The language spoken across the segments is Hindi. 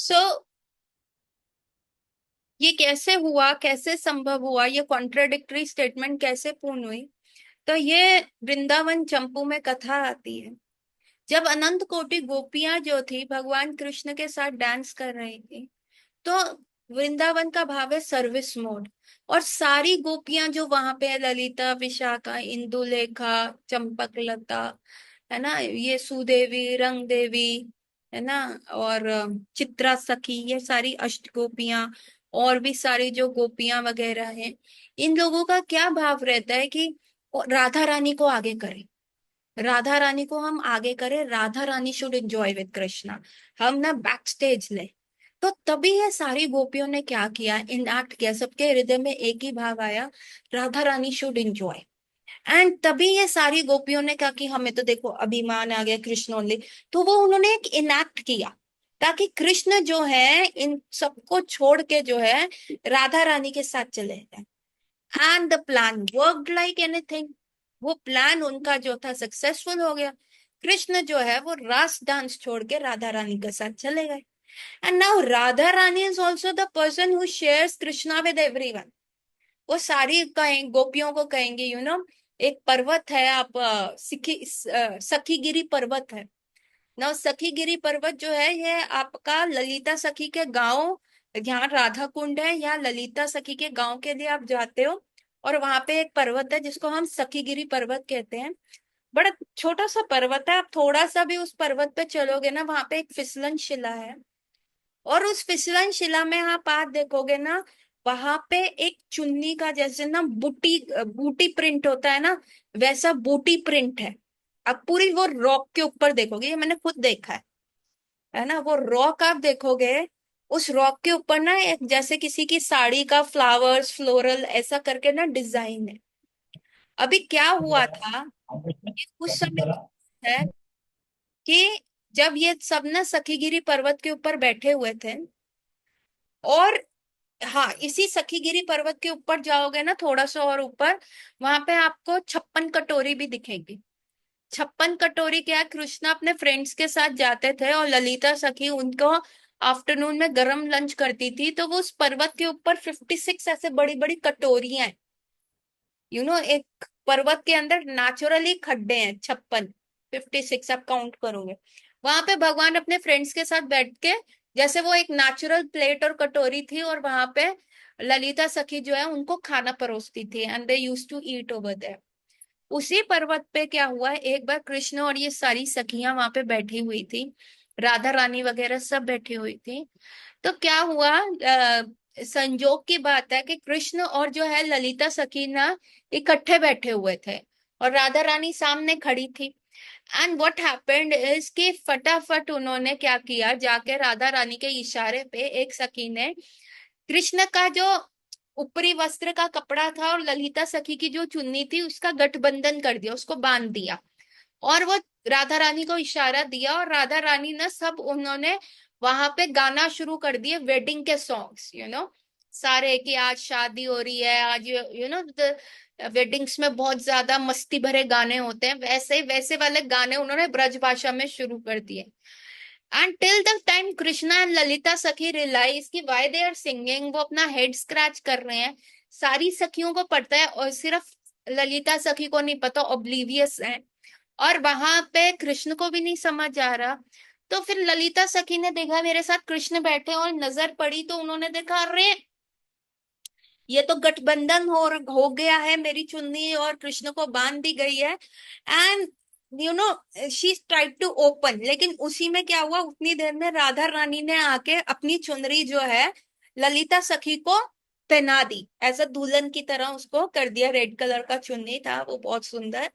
सो ये कैसे हुआ, कैसे संभव हुआ, ये कॉन्ट्राडिक्टरी स्टेटमेंट कैसे पूर्ण हुई? तो ये वृंदावन चंपू में कथा आती है। जब अनंत कोटि गोपियां जो थी भगवान कृष्ण के साथ डांस कर रही थी, तो वृंदावन का भाव है सर्विस मोड। और सारी गोपियां जो वहां पे है, ललिता, विशाखा, इंदुलेखा, चंपकलता, है ना, ये सुदेवी, रंग देवी, है ना, और चित्रा सखी, ये सारी अष्ट गोपियां, और भी सारी जो गोपियां वगैरह हैं, इन लोगों का क्या भाव रहता है कि राधा रानी को आगे करें, राधा रानी को हम आगे करें, Radha Rani should enjoy with Krishna, हम ना बैक स्टेज ले। तो तभी ये सारी गोपियों ने क्या किया, इनएक्ट किया, सबके हृदय में एक ही भाव आया, Radha Rani should enjoy. And तभी ये सारी गोपियों ने कहा कि हमें तो देखो अभिमान आ गया, कृष्ण ओनली। तो वो उन्होंने एक इनएक्ट किया, ताकि कृष्ण जो है इन सबको छोड़ के जो है राधा रानी के साथ चले जाए। And the plan worked like anything. वो प्लान उनका जो था सक्सेसफुल हो गया। कृष्ण जो है वो रास डांस छोड़ के राधा रानी के साथ चले गए। And now Radha Rani is also the person who shares Krishna with everyone. वो सारी कहें गोपियों को कहेंगे, एक पर्वत है, आप सखीगिरी पर्वत है ना। सखीगिरी पर्वत जो है ये आपका ललिता सखी के गांव, यहाँ राधा कुंड है, या ललिता सखी के गांव के लिए आप जाते हो, और वहां पे एक पर्वत है जिसको हम सखीगिरी पर्वत कहते हैं। बड़ा छोटा सा पर्वत है, आप थोड़ा सा भी उस पर्वत पे चलोगे ना, वहां पे एक फिसलन शिला है। और उस फिसलन शिला में आप आज देखोगे ना, वहां पे एक चुन्नी का जैसे ना बूटी बूटी प्रिंट होता है ना, वैसा बूटी प्रिंट है। अब पूरी वो रॉक के ऊपर देखोगे, ये मैंने खुद देखा है ना, वो रॉक आप देखोगे, उस रॉक के ऊपर ना एक जैसे किसी की साड़ी का फ्लावर्स फ्लोरल ऐसा करके ना डिजाइन है। अभी क्या हुआ था कि उस समय है कि जब ये सब ना सखीगिरी पर्वत के ऊपर बैठे हुए थे, और हाँ, इसी सखीगिरी पर्वत के ऊपर जाओगे ना थोड़ा सा और ऊपर, वहां पे आपको 56 कटोरी भी दिखेगी। 56 कटोरी क्या है, कृष्णा अपने फ्रेंड्स के साथ जाते थे और ललिता सखी उनको आफ्टरनून में गरम लंच करती थी, तो वो उस पर्वत के ऊपर 56 ऐसे बड़ी बड़ी कटोरियां हैं। एक पर्वत के अंदर नेचुरली खड्डे हैं 56, 56 आप काउंट करोगे। वहां पे भगवान अपने फ्रेंड्स के साथ बैठ के, जैसे वो एक नेचुरल प्लेट और कटोरी थी, और वहां पे ललिता सखी जो है उनको खाना परोसती थी, and they use to eat over there. उसी पर्वत पे क्या हुआ, एक बार कृष्ण और ये सारी सखियां वहां पे बैठी हुई थी, राधा रानी वगैरह सब बैठी हुई थी। तो क्या हुआ, संजोग की बात है कि कृष्ण और जो है ललिता सखी ना इकट्ठे बैठे हुए थे, और राधा रानी सामने खड़ी थी। एंड व्हाट हैपेंड इज कि फटाफट उन्होंने क्या किया, जाके राधा रानी के इशारे पे एक सखी ने कृष्ण का जो ऊपरी वस्त्र का कपड़ा था और ललिता सखी की जो चुन्नी थी उसका गठबंधन कर दिया, उसको बांध दिया। और वो राधा रानी को इशारा दिया, और राधा रानी ने सब उन्होंने वहां पे गाना शुरू कर दिए, वेडिंग के सॉन्ग्स, सारे, कि आज शादी हो रही है, आज वेडिंग्स में बहुत ज्यादा मस्ती भरे गाने होते हैं, वैसे वैसे वाले गाने उन्होंने ब्रज भाषा में शुरू कर दिए। And till the time Krishna and Lalita सखी रियलाइज कि वाई दे आर सिंगिंग, वो अपना हेड स्क्रैच कर रहे हैं। सारी सखियों को पता है और सिर्फ ललिता सखी को नहीं पता, ऑब्लिवियस है। और वहां पे कृष्ण को भी नहीं समझ आ रहा। तो फिर ललिता सखी ने देखा मेरे साथ कृष्ण बैठे, और नजर पड़ी तो उन्होंने देखा, अरे ये तो गठबंधन हो गया है, मेरी चुन्नी और कृष्ण को बांध दी गई है। And she tried to open, लेकिन उसी में क्या हुआ, उतनी देर में राधा रानी ने आके अपनी चुनरी जो है ललिता सखी को पहना दी, ऐसा दुल्हन की तरह उसको कर दिया। रेड कलर का चुन्नी था वो, बहुत सुंदर।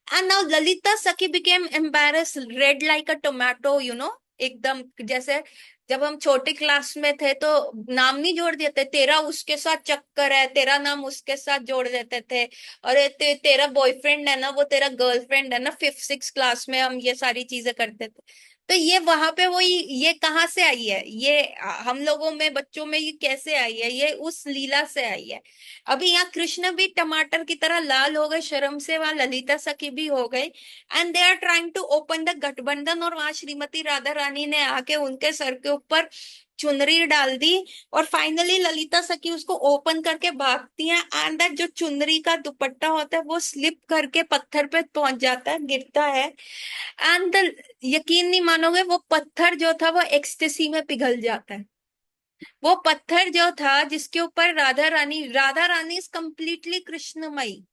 एंड नाउ ललिता सखी बिकेम एम्बेरस, रेड लाइक अ टोमेटो, एकदम जैसे जब हम छोटे क्लास में थे तो नाम नहीं जोड़ देते, तेरा उसके साथ चक्कर है, तेरा नाम उसके साथ जोड़ देते थे। और तेरा बॉयफ्रेंड है ना, वो तेरा गर्लफ्रेंड है ना, 5th 6th क्लास में हम ये सारी चीजें करते थे। तो ये वहां पे वो ये कहाँ से आई है, ये हम लोगों में बच्चों में ये कैसे आई है, ये उस लीला से आई है। अभी यहाँ कृष्ण भी टमाटर की तरह लाल हो गए शर्म से, वहां ललिता सखी भी हो गई, and they are trying to open the गठबंधन, और वहां श्रीमती राधा रानी ने आके उनके सर के ऊपर चुनरी डाल दी, और फाइनली ललिता सखी उसको ओपन करके भागती है, एंड दैट जो चुनरी का दुपट्टा होता है वो स्लिप करके पत्थर पे पहुंच जाता है, गिरता है, एंड यकीन नहीं मानोगे, वो पत्थर जो था वो एक्सटेसी में पिघल जाता है। वो पत्थर जो था जिसके ऊपर राधा रानी इज कंप्लीटली कृष्णमयी,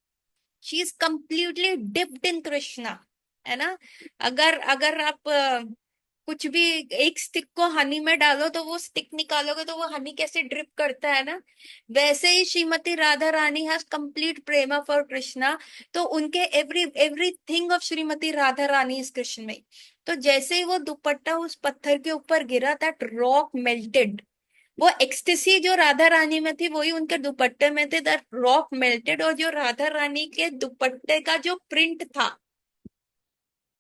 she is completely dipped in Krishna, है ना। अगर अगर आप कुछ भी एक स्टिक को हनी में डालो तो वो स्टिक निकालोगे तो वो हनी कैसे ड्रिप करता है ना, वैसे ही Shrimati Radha Rani has complete prem for Krishna. तो उनके everything of Shrimati Radha Rani is Krishna में। तो जैसे ही वो दुपट्टा उस पत्थर के ऊपर गिरा, दैट रॉक मेल्टेड, वो एक्सटेसी जो राधा रानी में थी वही उनके दुपट्टे में थे, दैट रॉक मेल्टेड, और जो राधा रानी के दुपट्टे का जो प्रिंट था,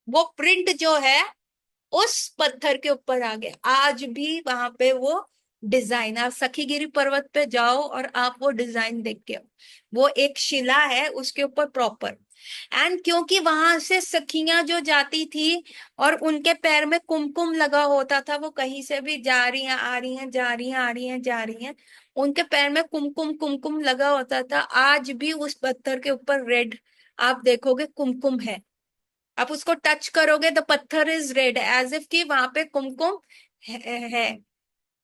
वो प्रिंट जो है उस पत्थर के ऊपर आ गया। आज भी वहां पे वो डिजाइन, आप सखीगिरी पर्वत पे जाओ और आप वो डिजाइन देख के आओ। वो एक शिला है उसके ऊपर प्रॉपर, एंड क्योंकि वहां से सखियां जो जाती थी और उनके पैर में कुमकुम लगा होता था, वो कहीं से भी जा रही हैं आ रही हैं जा रही हैं आ रही हैं जा रही हैं, उनके पैर में कुमकुम कुमकुम लगा होता था। आज भी उस पत्थर के ऊपर रेड, आप देखोगे कुमकुम है, आप उसको टच करोगे द पत्थर इज रेड, एज इफ कि वहां पे कुमकुम है।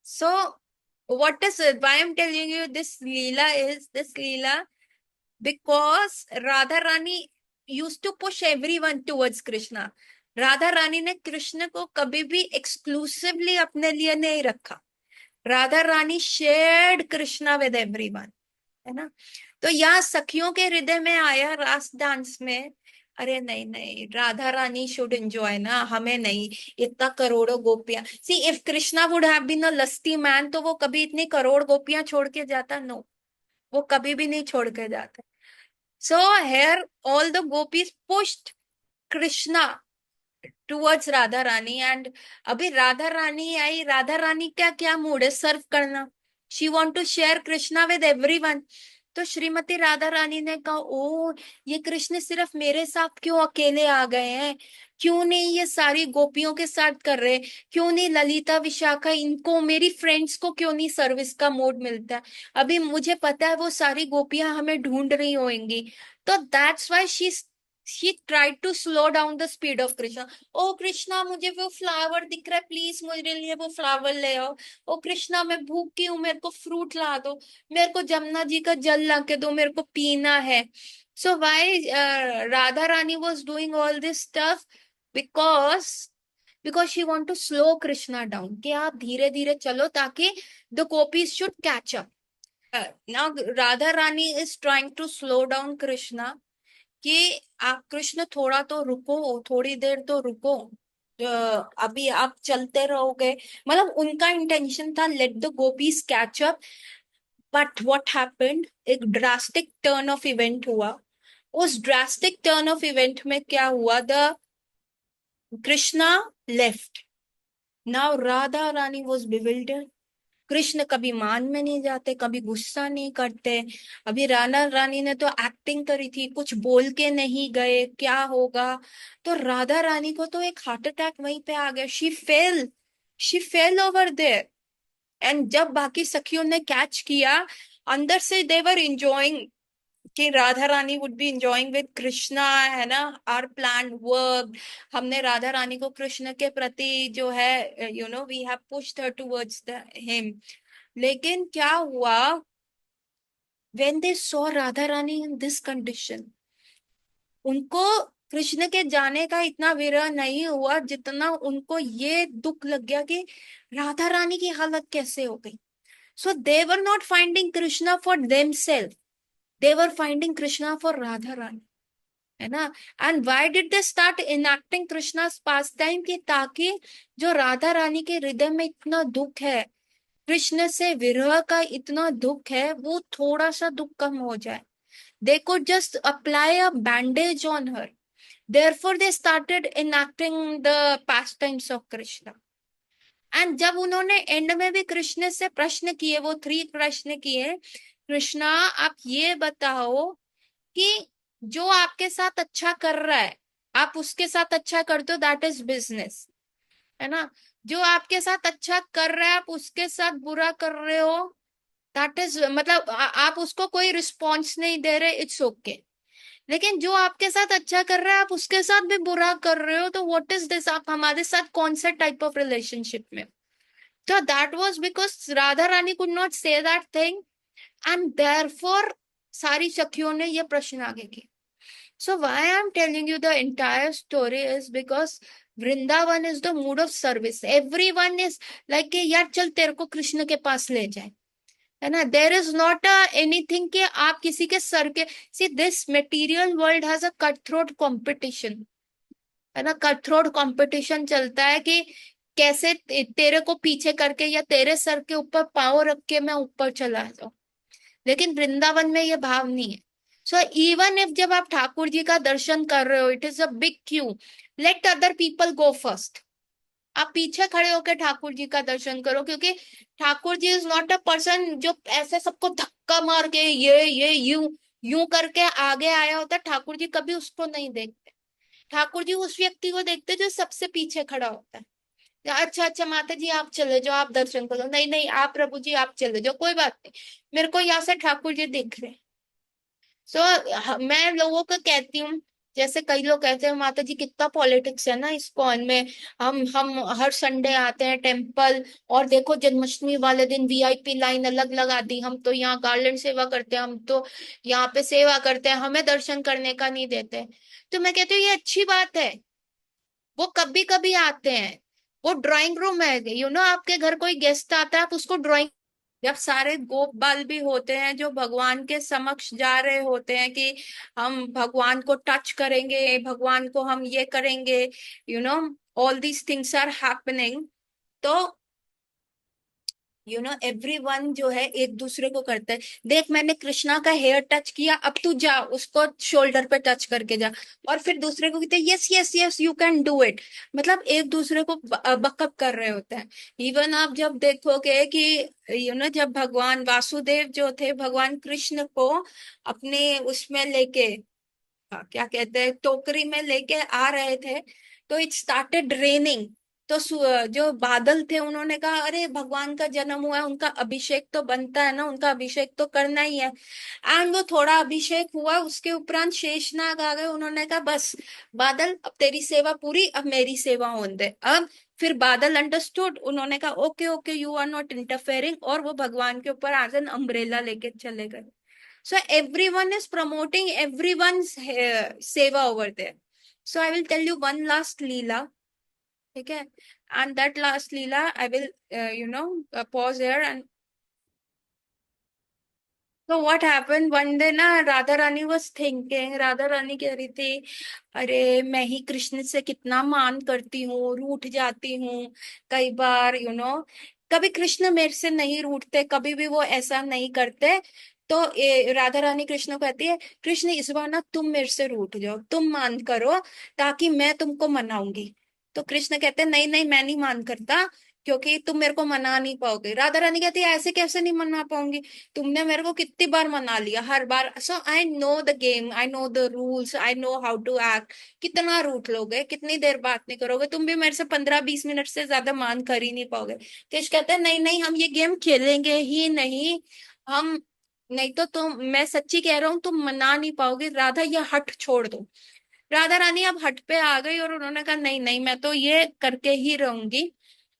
So what is why I am telling you this leela, because Radha Rani use to push everyone towards Krishna. Radha Rani ने कृष्ण को कभी भी एक्सक्लूसिवली अपने लिए नहीं रखा, Radha Rani shared Krishna with everyone, है ना। तो यहाँ सखियों के हृदय में आया रास डांस में, अरे नहीं नहीं, राधा रानी शुड एंजॉय ना, हमें नहीं, इतना करोड़ों गोपियां, see if Krishna would have been a lusty man तो वो कभी इतनी करोड़ गोपियां छोड़ के जाता, नो, वो कभी भी नहीं छोड़ के जाता। So here all the gopis pushed Krishna towards Radha Rani, and अभी राधा रानी आई, राधा रानी का क्या मूड है, सर्व करना, she want to share Krishna with everyone. तो श्रीमती राधा रानी ने कहा, ओ ये कृष्ण सिर्फ मेरे साथ क्यों अकेले आ गए हैं, क्यों नहीं ये सारी गोपियों के साथ कर रहे, क्यों नहीं ललिता विशाखा इनको मेरी फ्रेंड्स को क्यों नहीं सर्विस का मोड मिलता है, अभी मुझे पता है वो सारी गोपियां हमें ढूंढ रही होंगी। तो that's why she tried to slow down the speed of Krishna. ओ कृष्णा मुझे वो फ्लावर दिख रहा है, प्लीज मेरे लिए वो फ्लावर ले आओ। ओ कृष्णा मैं भूखी हूँ, मेरे को फ्रूट ला दो, मेरे को जमुना जी का जल ला के दो, मेरे को पीना है। So why Radha Rani was doing all this stuff, because because she want to slow Krishna down, कि आप धीरे धीरे चलो ताकि the gopis should catch up. Now Radha Rani is trying to slow down Krishna, कि आप कृष्ण थोड़ा तो रुको, थोड़ी देर तो रुको, अभी आप चलते रहोगे, मतलब उनका इंटेंशन था let the gopis catch up. But what happened, एक ड्रास्टिक टर्न ऑफ इवेंट हुआ। उस ड्रास्टिक टर्न ऑफ इवेंट में क्या हुआ, the Krishna left, now Radha Rani was bewildered. Krishna कभी मान में नहीं जाते, कभी गुस्सा नहीं करते, अभी राणा रानी ने तो एक्टिंग करी थी, कुछ बोल के नहीं गए क्या होगा। तो राधा रानी को तो एक हार्ट अटैक वहीं पे आ गया, she fell over there. And जब बाकी सखियों ने कैच किया, अंदर से देवर इंजॉइंग, कि Radha Rani would be enjoying with Krishna, है ना, आर प्लान वर्क, हमने राधा रानी को कृष्ण के प्रति जो है we have pushed her towards the him. लेकिन क्या हुआ, when they saw Radha Rani in this condition, उनको कृष्ण के जाने का इतना विरह नहीं हुआ जितना उनको ये दुख लग गया कि राधा रानी की हालत कैसे हो गई। So they were not finding Krishna for themselves, they were finding Krishna for Radha Rani, है ना। And why did they start enacting Krishna's pastime, की ताकि जो राधा रानी के हृदय में इतना दुख है, कृष्ण से विरह का इतना दुख है, वो थोड़ा सा दुख कम हो जाए। They could just apply a bandage on her, Therefore they started enacting the pastimes of Krishna. And जब उन्होंने एंड में भी कृष्ण से प्रश्न किए, वो 3 प्रश्न किए, कृष्णा आप ये बताओ कि जो आपके साथ अच्छा कर रहा है आप उसके साथ अच्छा कर दो, दैट इज बिजनेस, है ना। जो आपके साथ अच्छा कर रहा है आप उसके साथ बुरा कर रहे हो, दैट इज मतलब आप उसको कोई रिस्पॉन्स नहीं दे रहे, इट्स ओके। लेकिन जो आपके साथ अच्छा कर रहा है आप उसके साथ भी बुरा कर रहे हो, तो व्हाट इज दिस, आप हमारे साथ कौन से टाइप ऑफ रिलेशनशिप में। तो that was because Radha Rani could not say that thing, and therefore सारी सखियों ने ये प्रश्न आगे किया। So why I am telling you the entire story is because Vrindavan is the mood off service, everyone is like यार चल तेरे को कृष्ण के पास ले जाए, है ना। देर इज नॉट एनीथिंग कि आप किसी के सर के, see this material world has a cut throat competition, है ना। कट थ्रोट कॉम्पिटिशन चलता है कि कैसे तेरे को पीछे करके या तेरे सर के ऊपर पाँव रख के मैं ऊपर चला जाऊं। लेकिन वृंदावन में ये भाव नहीं है। सो इवन इफ जब आप ठाकुर जी का दर्शन कर रहे हो, it is a big Q, let other people go first. आप पीछे खड़े होकर ठाकुर जी का दर्शन करो, क्योंकि Thakur ji is not a person जो ऐसे सबको धक्का मार के ये यूं यूं करके आगे आया होता। ठाकुर जी कभी उसको नहीं देखते। ठाकुर जी उस व्यक्ति को देखते जो सबसे पीछे खड़ा होता है। अच्छा अच्छा माता जी आप चले जाओ, आप दर्शन करो, नहीं नहीं आप प्रभु जी आप चले जाओ, कोई बात नहीं, मेरे को यहाँ से ठाकुर जी दिख रहे हैं। सो मैं लोगों को कहती हूँ, जैसे कई लोग कहते हैं माता जी कितना पॉलिटिक्स है ना इस्कॉन में, हम हर संडे आते हैं टेम्पल, और देखो जन्माष्टमी वाले दिन वीआईपी लाइन अलग लगा दी, हम तो यहाँ गार्लैंड सेवा करते हैं, हम तो यहाँ पे सेवा करते हैं, हमें दर्शन करने का नहीं देते। तो मैं कहती हूँ ये अच्छी बात है, वो कभी कभी आते हैं, वो ड्राइंग रूम है, आपके घर कोई गेस्ट आता है आप उसको ड्राइंग, जब सारे गोप बाल भी होते हैं जो भगवान के समक्ष जा रहे होते हैं कि हम भगवान को टच करेंगे, भगवान को हम ये करेंगे, all these things are happening. तो एवरीवन जो है एक दूसरे को करता है। देख मैंने कृष्णा का हेयर टच किया, अब तू जा उसको शोल्डर पे टच करके जा, और फिर दूसरे को कहते हैं yes yes yes you can do it, मतलब एक दूसरे को बकअप कर रहे होते हैं। इवन आप जब देखोगे कि जब भगवान वासुदेव जो थे भगवान कृष्ण को अपने उसमें लेके, क्या कहते हैं, टोकरी में लेके आ रहे थे, तो इट स्टार्टेड रेनिंग। तो जो बादल थे उन्होंने कहा अरे भगवान का जन्म हुआ है, उनका अभिषेक तो बनता है ना, उनका अभिषेक तो करना ही है। एंड वो थोड़ा अभिषेक हुआ, उसके उपरांत शेषनाग आ गए, उन्होंने कहा बस बादल अब तेरी सेवा पूरी, अब मेरी सेवा होने दे अब। फिर बादल अंडरस्टूड, उन्होंने कहा okay okay you are not interfering, और वो भगवान के ऊपर आज एन अम्ब्रेला लेके चले गए। So everyone is promoting everyone's seva over there. So I will tell you one last leela, okay? And that last leela, I will, pause here. And so what happened one day ना, राधा रानी was thinking, राधा रानी कह रही थी अरे मैं ही कृष्ण से कितना मान करती हूँ, रूठ जाती हूँ कई बार, कभी कृष्ण मेरे से नहीं रूठते, कभी भी वो ऐसा नहीं करते। तो राधा रानी कृष्ण को कहती है कृष्ण इस बार ना तुम मेरे से रूठ जाओ, तुम मान करो ताकि मैं तुमको मनाऊंगी। तो कृष्ण कहते हैं नहीं नहीं मैं नहीं मान करता, क्योंकि तुम मेरे को मना नहीं पाओगे। राधा रानी कहती है ऐसे कैसे नहीं मना पाऊंगी, तुमने मेरे को कितनी बार मना लिया हर बार। So I know the game, I know the rules, I know how to act. कितना रूठ लोगे, कितनी देर बात नहीं करोगे, तुम भी मेरे से 15-20 मिनट से ज्यादा मान कर ही नहीं पाओगे। कृष्ण कहते हैं नहीं नहीं हम ये गेम खेलेंगे ही नहीं, हम नहीं तो तुम, मैं सच्ची कह रहा हूँ तुम मना नहीं पाओगे, राधा ये हट छोड़ दो। राधा रानी अब हट पे आ गई और उन्होंने कहा नहीं नहीं मैं तो ये करके ही रहूंगी।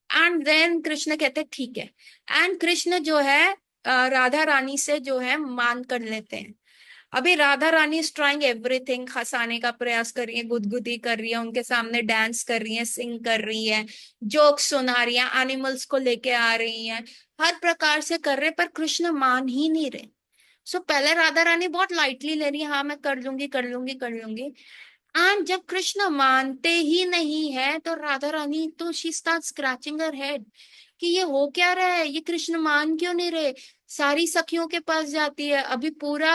एंड देन कृष्ण कहते ठीक है। एंड कृष्ण जो है राधा रानी से जो है मान कर लेते हैं। अभी Radha Rani is trying everything, हंसाने का प्रयास कर रही है, गुदगुदी कर रही है, उनके सामने डांस कर रही है, सिंग कर रही है, जोक्स सुना रही है, एनिमल्स को लेके आ रही है, हर प्रकार से कर रहे, पर कृष्ण मान ही नहीं रहे। सो पहले राधा रानी बहुत लाइटली ले रही है, हाँ मैं कर लूंगी कर लूंगी कर लूंगी। एंड जब कृष्ण मानते ही नहीं है तो राधा रानी तो she start scratching her head कि ये हो क्या रहा है, ये कृष्ण मान क्यों नहीं रहे। सारी सखियों के पास जाती है। अभी पूरा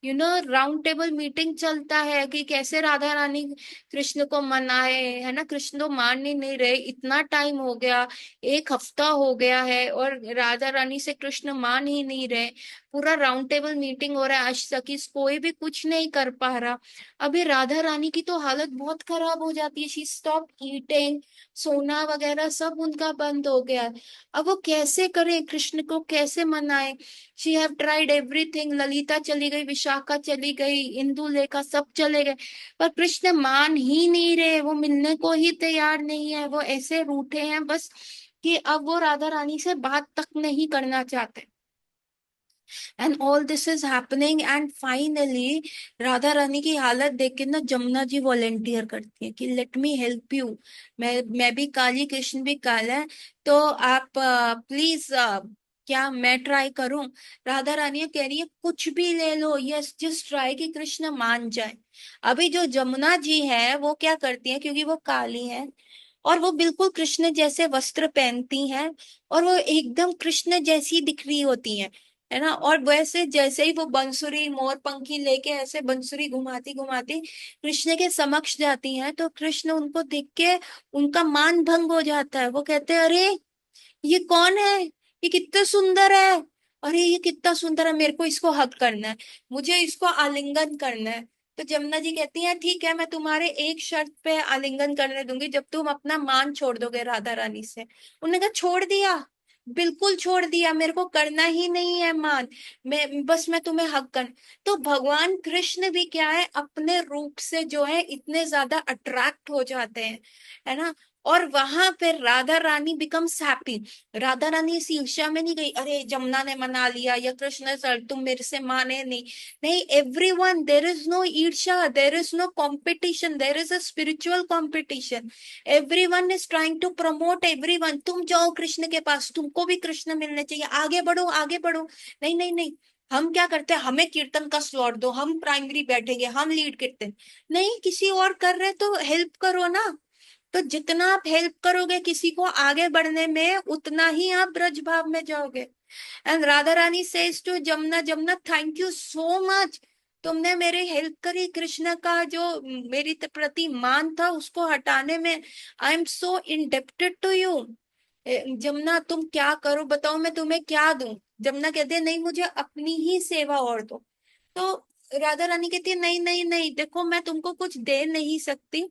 राउंड टेबल मीटिंग चलता है कि कैसे राधा रानी कृष्ण को मनाए, है ना। कृष्ण तो मान ही नहीं रहे, इतना टाइम हो गया, एक हफ्ता हो गया है और राधा रानी से कृष्ण मान ही नहीं रहे। पूरा राउंड टेबल मीटिंग हो रहा है, आज तक इस कोई भी कुछ नहीं कर पा रहा। अभी राधा रानी की तो हालत बहुत खराब हो जाती है, शी स्टॉप ईटिंग, सोना वगैरह सब उनका बंद हो गया है। अब वो कैसे करे, कृष्ण को कैसे मनाए। She have tried everything, Lalita चली गई, विशाखा चली गई, इंदु लेखा सब चले गए, पर कृष्ण मान ही नहीं रहे, वो मिलने को ही तैयार नहीं है, वो ऐसे रूठे हैं बस कि अब वो राधा रानी से बात तक नहीं करना चाहते। And all this is happening and finally Radha Rani की हालत देख के ना जमुना जी वॉलेंटियर करती है कि लेट मी हेल्प यू। मैं भी काली, कृष्ण भी काला है, तो आप प्लीज, क्या मैं ट्राई करूं। राधा रानी कह रही है कुछ भी ले लो, यस जस्ट ट्राई कि कृष्ण मान जाए। अभी जो जमुना जी है वो क्या करती है, क्योंकि वो काली है और वो बिल्कुल कृष्ण जैसे वस्त्र पहनती हैं और वो एकदम कृष्ण जैसी दिख रही होती हैं, है ना। और वैसे जैसे ही वो बंसुरी मोर पंखी लेके ऐसे बंसुरी घुमाती घुमाती कृष्ण के समक्ष जाती हैं, तो कृष्ण उनको देख के उनका मान भंग हो जाता है। वो कहते हैं अरे ये कौन है, ये कितना सुंदर है, अरे ये कितना सुंदर है, मेरे को इसको हक करना है, मुझे इसको आलिंगन करना है। तो जमुना जी कहती है ठीक है, मैं तुम्हारे एक शर्त पे आलिंगन करने दूंगी, जब तुम अपना मान छोड़ दोगे राधा रानी से। उन्होंने कहा छोड़ दिया, बिल्कुल छोड़ दिया, मेरे को करना ही नहीं है मान, मैं तुम्हें हक कर। तो भगवान कृष्ण भी क्या है, अपने रूप से जो है इतने ज्यादा अट्रैक्ट हो जाते हैं, है ना। और वहां पर राधा रानी बिकम्स हैप्पी। राधा रानी इस ईर्ष्या में नहीं गई, अरे जमुना ने मना लिया या कृष्ण सर तुम मेरे से माने नहीं। नहीं, एवरीवन, देयर इज नो ईर्ष्या, there is no competition, there is a spiritual competition. Everyone is trying to promote everyone, तुम जाओ कृष्ण के पास, तुमको भी कृष्ण मिलने चाहिए, आगे बढ़ो आगे बढ़ो। नहीं नहीं नहीं, हम क्या करते हैं, हमें कीर्तन का स्लॉट दो, हम प्राइमरी बैठेंगे, हम लीड करते हैं। नहीं, किसी और कर रहे तो हेल्प करो ना। तो जितना आप हेल्प करोगे किसी को आगे बढ़ने में, उतना ही आप ब्रज भाव में जाओगे। And Radha Rani says to Jamuna, Jamuna thank you so much, तुमने मेरी हेल्प करी, कृष्ण का जो मेरी प्रति मान था उसको हटाने में। I am so indebted to you. Jamuna तुम क्या करो बताओ, मैं तुम्हें क्या दूं। जमुना कहती है नहीं, मुझे अपनी ही सेवा और दो। तो राधा रानी कहती है नहीं नहीं नहीं, देखो मैं तुमको कुछ दे नहीं सकती,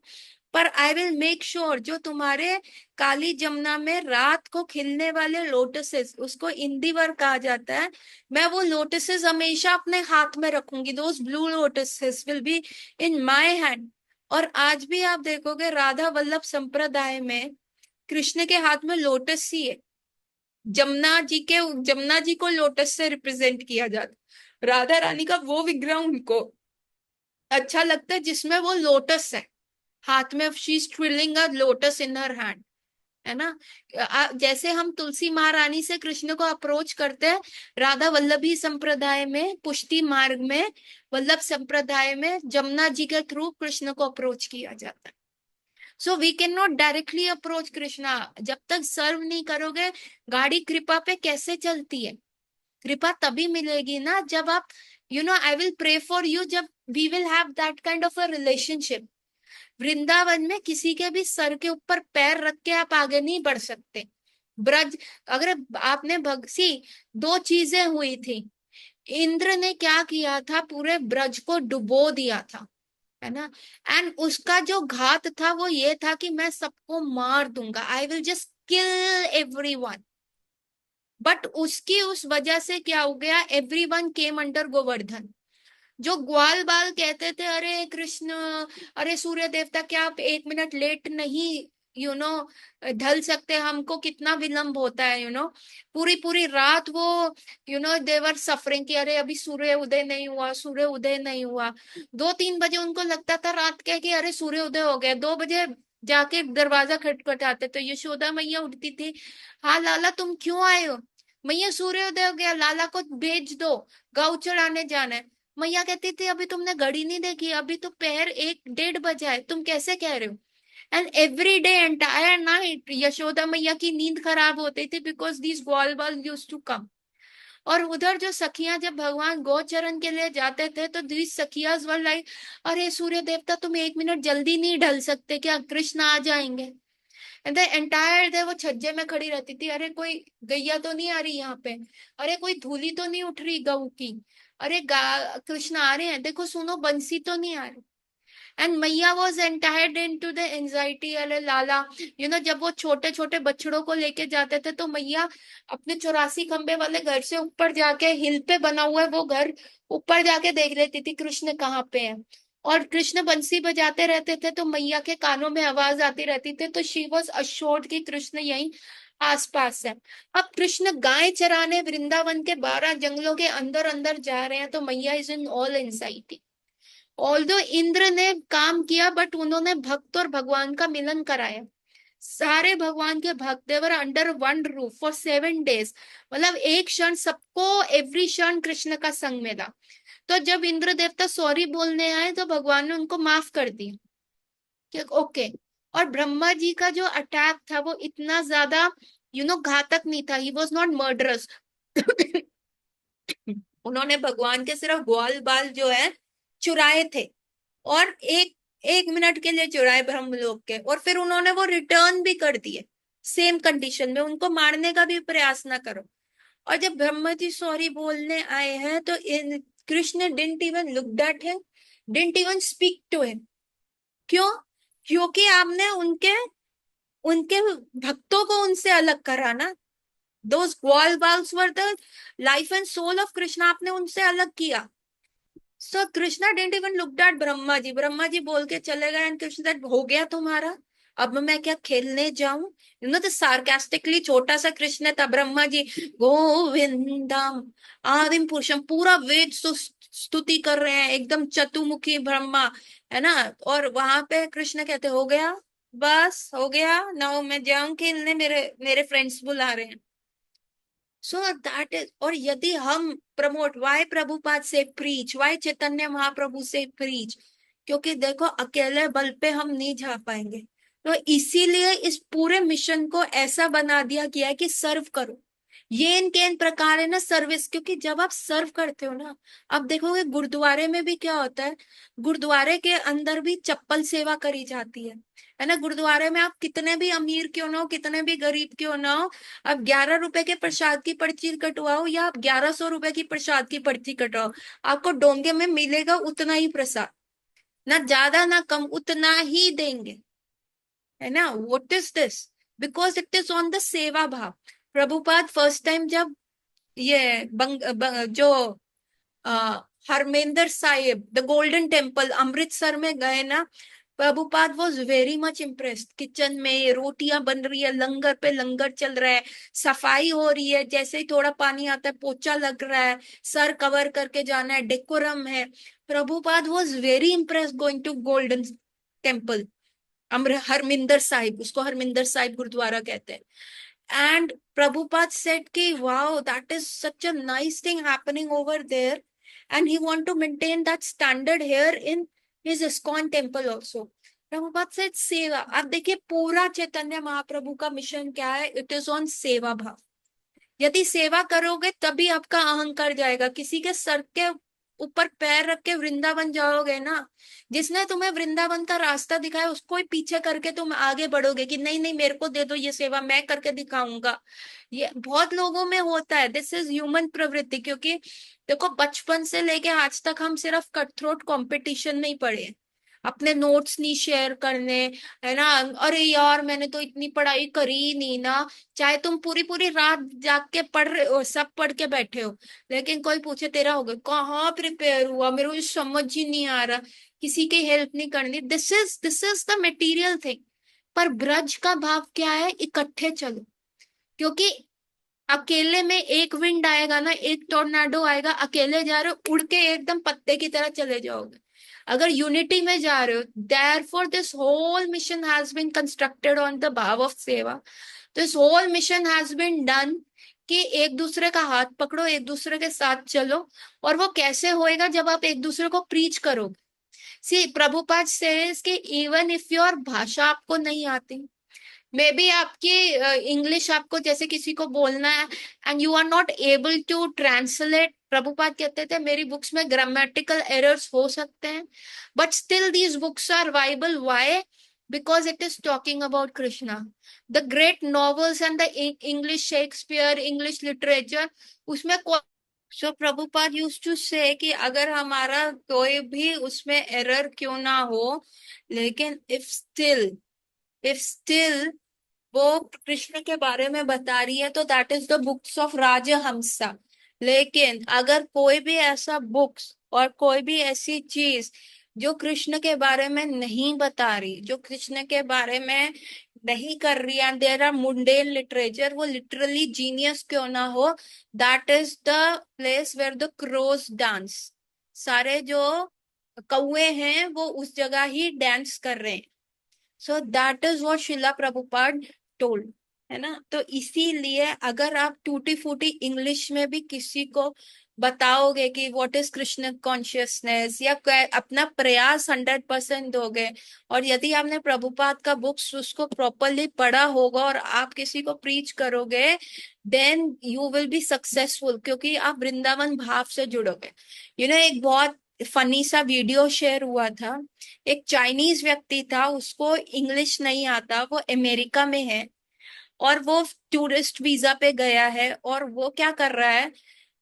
पर आई विल मेक श्योर जो तुम्हारे काली जमुना में रात को खिलने वाले लोटसेस, उसको इंदिवर कहा जाता है, मैं वो लोटसेस हमेशा अपने हाथ में रखूंगी, those blue lotuses will be in my hand. और आज भी आप देखोगे राधा वल्लभ संप्रदाय में कृष्ण के हाथ में लोटस ही है। जमुना जी को लोटस से रिप्रेजेंट किया जाता, राधा रानी का वो विग्रह उनको अच्छा लगता है जिसमें वो लोटस है हाथ में, she is twirling a lotus in her hand, है ना। जैसे हम तुलसी महारानी से कृष्ण को अप्रोच करते हैं, राधा वल्लभी संप्रदाय में, पुष्टि मार्ग में, वल्लभ संप्रदाय में जमुना जी के थ्रू कृष्ण को अप्रोच किया जाता है। So we can not directly approach Krishna, जब तक सर्व नहीं करोगे। गाड़ी कृपा पे कैसे चलती है, कृपा तभी मिलेगी ना जब आप, I will pray for you, जब we will have that kind of a relationship. Vrindavan में किसी के भी सर के ऊपर पैर रख के आप आगे नहीं बढ़ सकते। ब्रज, अगर आपने भक्सी, दो चीजें हुई थी, इंद्र ने क्या किया था, पूरे ब्रज को डुबो दिया था, है ना। एंड उसका जो घात था वो ये था कि मैं सबको मार दूंगा, I will just kill everyone. But उसकी उस वजह से क्या हो गया, एवरीवन केम अंडर गोवर्धन। जो ग्वाल बाल कहते थे अरे कृष्ण, अरे सूर्य देवता क्या आप 1 मिनट लेट नहीं यू नो ढल सकते, हमको कितना विलंब होता है पूरी पूरी रात वो देवर सफरिंग कि अरे अभी सूर्य उदय नहीं हुआ, सूर्य उदय नहीं हुआ। 2-3 बजे उनको लगता था रात के कि अरे सूर्य उदय हो गया, 2 बजे जाके दरवाजा खटखटाते तो यशोदा मैया उठती थी, हाँ लाला तुम क्यों आए हो, मैया सूर्योदय हो गया, लाला को भेज दो, गौ चढ़ाने जाना है। मैया कहती थी अभी तुमने घड़ी नहीं देखी, अभी तो पैर 1-1:30 बजा है, तुम कैसे कह रहे हो। And every day entire night Yashoda मैया की नींद खराब होती थी बिकॉज दीज ग्वाल बाल यूज टू कम। और उधर जो सखियां जब भगवान गोचरण के लिए जाते थे तो दीज सखियाज वर लाइक, अरे सूर्य देवता तुम 1 मिनट जल्दी नहीं ढल सकते क्या, कृष्ण आ जाएंगे। एंड द एंटायर डे वो छज्जे में खड़ी रहती थी, अरे कोई गैया तो नहीं आ रही यहाँ पे, अरे कोई धूली तो नहीं उठ रही गऊ की, अरे कृष्ण आ रहे हैं देखो, सुनो बंसी तो नहीं आ रही। And Maiya was entered into the anxiety, अरे लाला, जब वो छोटे छोटे बछड़ों को लेके जाते थे तो मैया अपने 84 खंबे वाले घर से ऊपर जाके, हिल पे बना हुआ है वो घर, ऊपर जाके देख लेती थी कृष्ण कहाँ पे है। और कृष्ण बंसी बजाते रहते थे तो मैया के कानों में आवाज आती रहती थी, तो शी वॉज अश्योर्ड कि कृष्ण यहीं आसपास है। अब कृष्ण गाय चराने वृंदावन के 12 जंगलों के अंदर अंदर जा रहे हैं तो मैया is in all anxiety. Although Indra ने काम किया बट उन्होंने भक्त और भगवान का मिलन कराया। सारे भगवान के भक्त they were under one roof for 7 days, मतलब एक क्षण सबको, एवरी क्षण कृष्ण का संग मिला। तो जब इंद्र देवता सॉरी बोलने आए तो भगवान ने उनको माफ कर दिया कि ओके। और ब्रह्मा जी का जो अटैक था वो इतना ज्यादा घातक नहीं था, ही वॉज नॉट मर्डरस। उन्होंने भगवान के सिर्फ ग्वाल बाल जो है चुराए थे, और एक 1 मिनट के लिए चुराए ब्रह्मलोक के, और फिर उन्होंने वो रिटर्न भी कर दिए सेम कंडीशन में, उनको मारने का भी प्रयास ना करो। और जब ब्रह्मा जी सॉरी बोलने आए हैं तो Krishna didn't even look at him, didn't even speak to him. क्यों? क्योंकि आपने उनके उनके भक्तों को उनसे अलग करा ना। दोज ग्वाल बाल्स were the life and soul of Krishna, आपने उनसे अलग किया। So Krishna didn't even look at Brahma ji, Brahma ji बोल के चले गए एंड कृष्ण सेड हो गया तुम्हारा, अब मैं क्या खेलने जाऊं। तो सार्केस्टिकली छोटा सा कृष्ण था, ब्रह्मा जी गोविंदम आदिम पुरुषम, पूरा वेद स्तुति कर रहे हैं, एकदम चतुर्मुखी ब्रह्मा, है ना। और वहां पे कृष्ण कहते हो गया, बस हो गया, नाउ मैं जाऊं खेलने, मेरे मेरे फ्रेंड्स बुला रहे हैं। सो दैट इज, और यदि हम प्रमोट, वाई प्रभुपाद से प्रीच, वाई चैतन्य महाप्रभु से प्रीच, क्योंकि देखो अकेले बल पे हम नहीं जा पाएंगे। तो इसीलिए इस पूरे मिशन को ऐसा बना दिया गया है कि सर्व करो। ये इनके इन प्रकार है ना सर्विस, क्योंकि जब आप सर्व करते हो ना, अब देखोगे गुरुद्वारे में भी क्या होता है, गुरुद्वारे के अंदर भी चप्पल सेवा करी जाती है ना। गुरुद्वारे में आप कितने भी अमीर क्यों ना हो, कितने भी गरीब क्यों ना हो, अब 11 रुपए के प्रसाद की पर्ची कटवाओ या आप 1100 रुपए की प्रसाद की पर्ची कटवाओ, आपको डोंगे में मिलेगा उतना ही प्रसाद, ना ज्यादा ना कम, उतना ही देंगे, है ना। What is this? Because it is on the seva bhav. Prabhupada first time जब ये जो Harmandir Sahib the Golden Temple Amritsar में गए ना, Prabhupada was very much impressed. Kitchen में रोटियां बन रही है, लंगर पे लंगर चल रहा है, सफाई हो रही है, जैसे ही थोड़ा पानी आता है पोछा लग रहा है, सर कवर करके जाना है, डेकोरम है। Prabhupada was very impressed going to Golden Temple, Amar Harmandir Sahib, उसको हरमिंदर साहिब गुरुद्वारा कहते हैं। And Prabhupada said ki wow, that is such a nice thing happening over there, and he want to maintain that standard here in his ISKCON temple also. Prabhupada said सेवा। अब देखिए पूरा चैतन्य महाप्रभु का मिशन क्या है, इट इज ऑन सेवा भाव। यदि सेवा करोगे तभी आपका अहंकार जाएगा। किसी के सर के ऊपर पैर रख के वृंदावन जाओगे ना, जिसने तुम्हें वृंदावन का रास्ता दिखाया उसको ही पीछे करके तुम आगे बढ़ोगे कि नहीं नहीं मेरे को दे दो ये सेवा, मैं करके दिखाऊंगा। ये बहुत लोगों में होता है, दिस इज ह्यूमन प्रवृत्ति। क्योंकि देखो बचपन से लेके आज तक हम सिर्फ कट थ्रोट कॉम्पिटिशन नहीं पढ़े, अपने नोट्स नहीं शेयर करने, है ना। अरे यार मैंने तो इतनी पढ़ाई करी ही नहीं ना, चाहे तुम पूरी पूरी रात जाग के पढ़ रहे हो, सब पढ़ के बैठे हो, लेकिन कोई पूछे तेरा हो गया, कहाँ प्रिपेयर हुआ, मेरे को समझ ही नहीं आ रहा, किसी की हेल्प नहीं करनी। This is the material thing. पर ब्रज का भाव क्या है, इकट्ठे चलो। क्योंकि अकेले में एक विंड आएगा ना, एक टोर्नाडो आएगा, अकेले जा रहे हो उड़ के एकदम पत्ते की तरह चले जाओगे। अगर यूनिटी में जा रहे हो, therefore this whole mission has been constructed on the bhav of seva. This whole mission has been done कि एक दूसरे का हाथ पकड़ो, एक दूसरे के साथ चलो। और वो कैसे होएगा, जब आप एक दूसरे को प्रीच करोगे। सी प्रभुपाद सेज कि इवन इफ योर भाषा आपको नहीं आती, मे बी आपकी इंग्लिश आपको जैसे किसी को बोलना है and you are not able to translate. Prabhupada कहते थे मेरी बुक्स में ग्रामेटिकल एरर्स हो सकते हैं, but still these books are viable. Why? Because it is talking about Krishna. The great novels and the English Shakespeare, English literature, उसमें सो प्रभुपाद यूज टू से कि अगर हमारा कोई भी उसमें एरर क्यों ना हो, लेकिन इफ स्टिल वो कृष्ण के बारे में बता रही है तो that is the books of Rajhansa. लेकिन अगर कोई भी ऐसा बुक्स और कोई भी ऐसी चीज जो कृष्ण के बारे में नहीं बता रही, जो कृष्ण के बारे में नहीं कर रही, and there are mundane literature, वो लिटरली जीनियस क्यों ना हो, that is the place where the crows dance. सारे जो कौवे हैं वो उस जगह ही डांस कर रहे हैं। So that is what Shila Prabhupada told, है ना। तो इसीलिए अगर आप टूटी फूटी इंग्लिश में भी किसी को बताओगे कि व्हाट इज कृष्ण कॉन्शियसनेस, या अपना प्रयास 100% दोगे, और यदि आपने प्रभुपाद का बुक्स उसको प्रॉपरली पढ़ा होगा और आप किसी को प्रीच करोगे, then you will be successful, क्योंकि आप वृंदावन भाव से जुड़ोगे। एक बहुत फनी सा वीडियो शेयर हुआ था। एक चाइनीज व्यक्ति था, उसको इंग्लिश नहीं आता, वो अमेरिका में है और वो टूरिस्ट वीजा पे गया है, और वो क्या कर रहा है,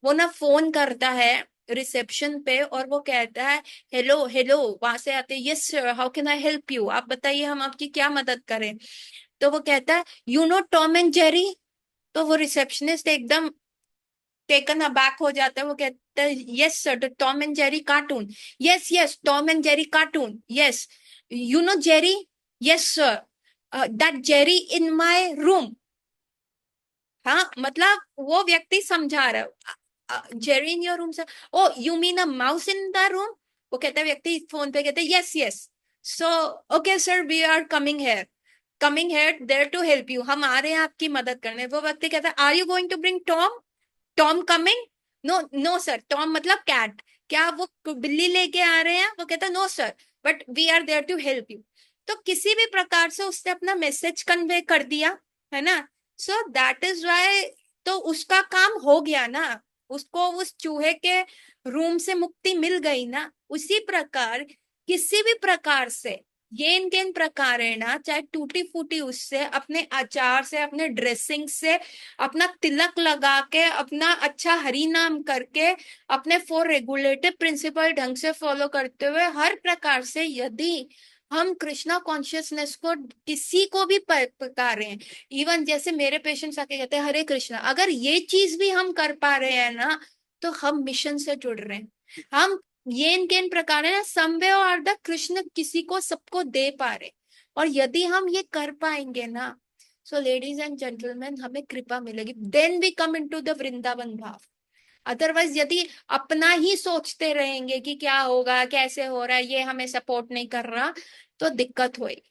वो ना फोन करता है रिसेप्शन पे और वो कहता है हेलो हेलो, वहां से आते, yes sir how can I help you, आप बताइए हम आपकी क्या मदद करें। तो वो कहता है you know Tom and Jerry. तो वो रिसेप्शनिस्ट एकदम टेकन अबैक हो जाता है, वो कहता है yes sir the Tom and Jerry cartoon, yes yes Tom and Jerry cartoon, yes you know Jerry, yes sir that Jerry in my room. हाँ, मतलब वो व्यक्ति समझा रहा है Jerry in your room sir. Oh you mean a mouse in the room. वो कहता है, व्यक्ति फोन पे कहते yes yes, so okay sir we are coming here there to help you, हम आ रहे हैं आपकी मदद करने। वो व्यक्ति कहता है are you going to bring Tom, Tom coming, no no sir, Tom मतलब कैट, क्या आप वो बिल्ली लेके आ रहे हैं। वो कहता no sir but we are there to help you. तो किसी भी प्रकार से उसने अपना मैसेज कन्वे कर दिया, है ना। सो दैट इज वाई, तो उसका काम हो गया ना, उसको उस चूहे के रूम से मुक्ति मिल गई ना। उसी प्रकार किसी भी प्रकार से येन केन प्रकार है ना, चाहे टूटी फूटी उससे, अपने आचार से, अपने ड्रेसिंग से, अपना तिलक लगा के, अपना अच्छा हरि नाम करके, अपने 4 रेगुलेटिव प्रिंसिपल ढंग से फॉलो करते हुए, हर प्रकार से यदि हम कृष्णा कॉन्शियसनेस को किसी को भी पका रहे हैं, इवन जैसे मेरे पेशेंट्स आके कहते हैं हरे कृष्णा, अगर ये चीज भी हम कर पा रहे हैं ना, तो हम मिशन से जुड़ रहे हैं। हम ये इनके इन प्रकार है ना, समवे और द कृष्ण किसी को सबको दे पा रहे। और यदि हम ये कर पाएंगे ना, सो लेडीज एंड जेंटलमैन, हमें कृपा मिलेगी, then we come into the Vrindavan bhav. Otherwise यदि अपना ही सोचते रहेंगे कि क्या होगा, कैसे हो रहा है, ये हमें सपोर्ट नहीं कर रहा, तो दिक्कत होगी।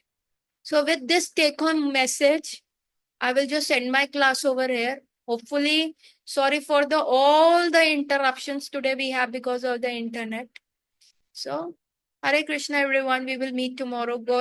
So with this take home message, I will just end my class over here. Hopefully, sorry for the all the interruptions today we have because of the internet. So, Hare Krishna, everyone. We will meet tomorrow. Go